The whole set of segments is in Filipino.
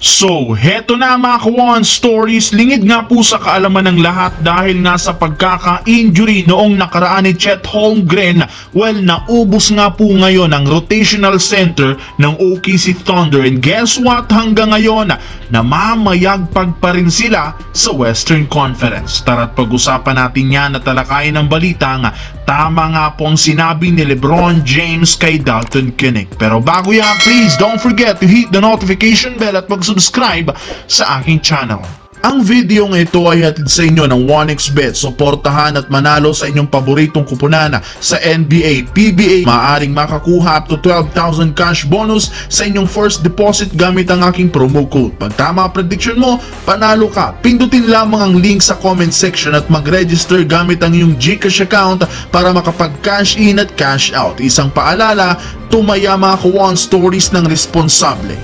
So, heto na mga Kawan Stories, lingid nga po sa kaalaman ng lahat dahil nga sa pagkaka-injury noong nakaraan ni Chet Holmgren. Well, naubos nga po ngayon ang rotational center ng OKC Thunder, and guess what? Hanggang ngayon, namamayagpag pa rin sila sa Western Conference. Tara't pag-usapan natin yan at talakayin ng balita nga tama nga po ang sinabi ni LeBron James kay Dalton Keunig. Pero bago yan, please don't forget to hit the notification bell at mag-subscribe sa aking channel. Ang video ng ito ay hatid sa inyo ng 1xBet. Suportahan at manalo sa inyong paboritong kupunan sa NBA, PBA. Maaaring makakuha up to 12,000 cash bonus sa inyong first deposit gamit ang aking promo code. Pag tama ang prediction mo, panalo ka. Pindutin lamang ang link sa comment section at mag-register gamit ang iyong GCash account para makapag-cash in at cash out. Isang paalala, tumaya mga Kawan Stories ng responsable.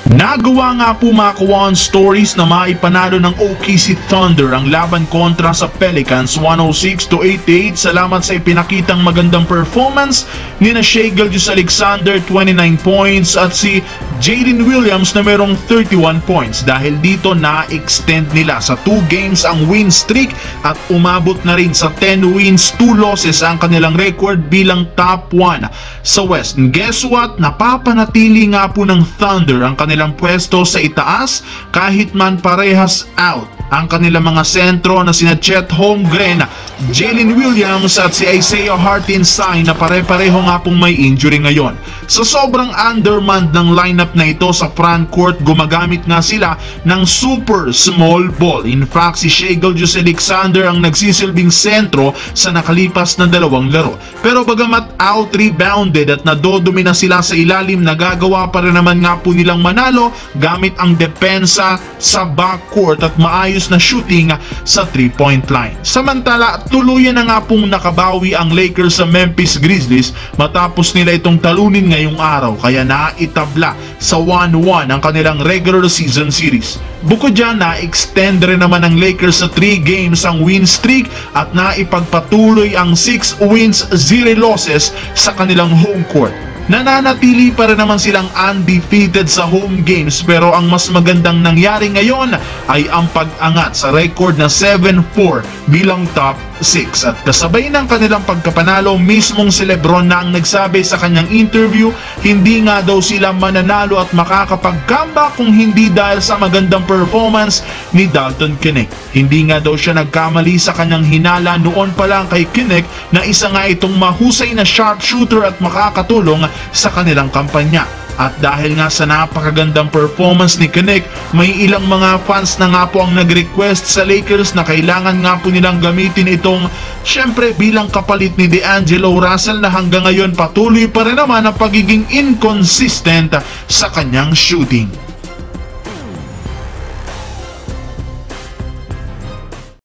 Nagawa nga po mga Kawan Stories na maipanalo ng OKC Thunder ang laban kontra sa Pelicans 106-88 salamat sa ipinakitang magandang performance ni na Shai Gilgeous-Alexander 29 points at si Jalen Williams na merong 31 points. Dahil dito na-extend nila sa 2 games ang win streak at umabot na rin sa 10 wins, 2 losses ang kanilang record bilang top 1 sa West. And guess what? Napapanatili nga po ng Thunder ang kanilang pwesto sa itaas kahit man parehas out ang kanilang mga sentro na sina Chet Holmgren, Jalen Williams at si Isaiah Hartenstein na pare-pareho nga pong may injury ngayon. Sa sobrang undermanned ng lineup na ito sa front court, gumagamit nga sila ng super small ball. In fact, si Shai Gilgeous-Alexander ang nagsisilbing sentro sa nakalipas na 2 laro. Pero bagamat out-rebounded at nadodomina sila sa ilalim, nagagawa pa rin naman nga po nilang manalo gamit ang depensa sa backcourt at maayos na shooting sa 3-point line. Samantala, tuluyan na nga pong nakabawi ang Lakers sa Memphis Grizzlies matapos nila itong talunin ngayong araw, kaya naitabla sa 1-1 ang kanilang regular season series. Bukod dyan, na-extend rin naman ng Lakers sa 3 games ang win streak at naipagpatuloy ang 6 wins, 0 losses sa kanilang home court. Nananatili pa rin naman silang undefeated sa home games, pero ang mas magandang nangyari ngayon ay ang pag-angat sa record na 7-4 bilang top 6. At kasabay ng kanilang pagkapanalo, mismong si LeBron na ang nagsabi sa kanyang interview, hindi nga daw sila mananalo at makakapag-comeback kung hindi dahil sa magandang performance ni Dalton Keunig. Hindi nga daw siya nagkamali sa kanyang hinala noon pa lang kay Keunig na isa nga itong mahusay na sharpshooter at makakatulong sa kanilang kampanya. At dahil nga sa napakagandang performance ni Keunig, may ilang mga fans na nga po ang nag-request sa Lakers na kailangan nga po nilang gamitin itong syempre bilang kapalit ni D'Angelo Russell na hanggang ngayon patuloy pa rin naman ang pagiging inconsistent sa kanyang shooting.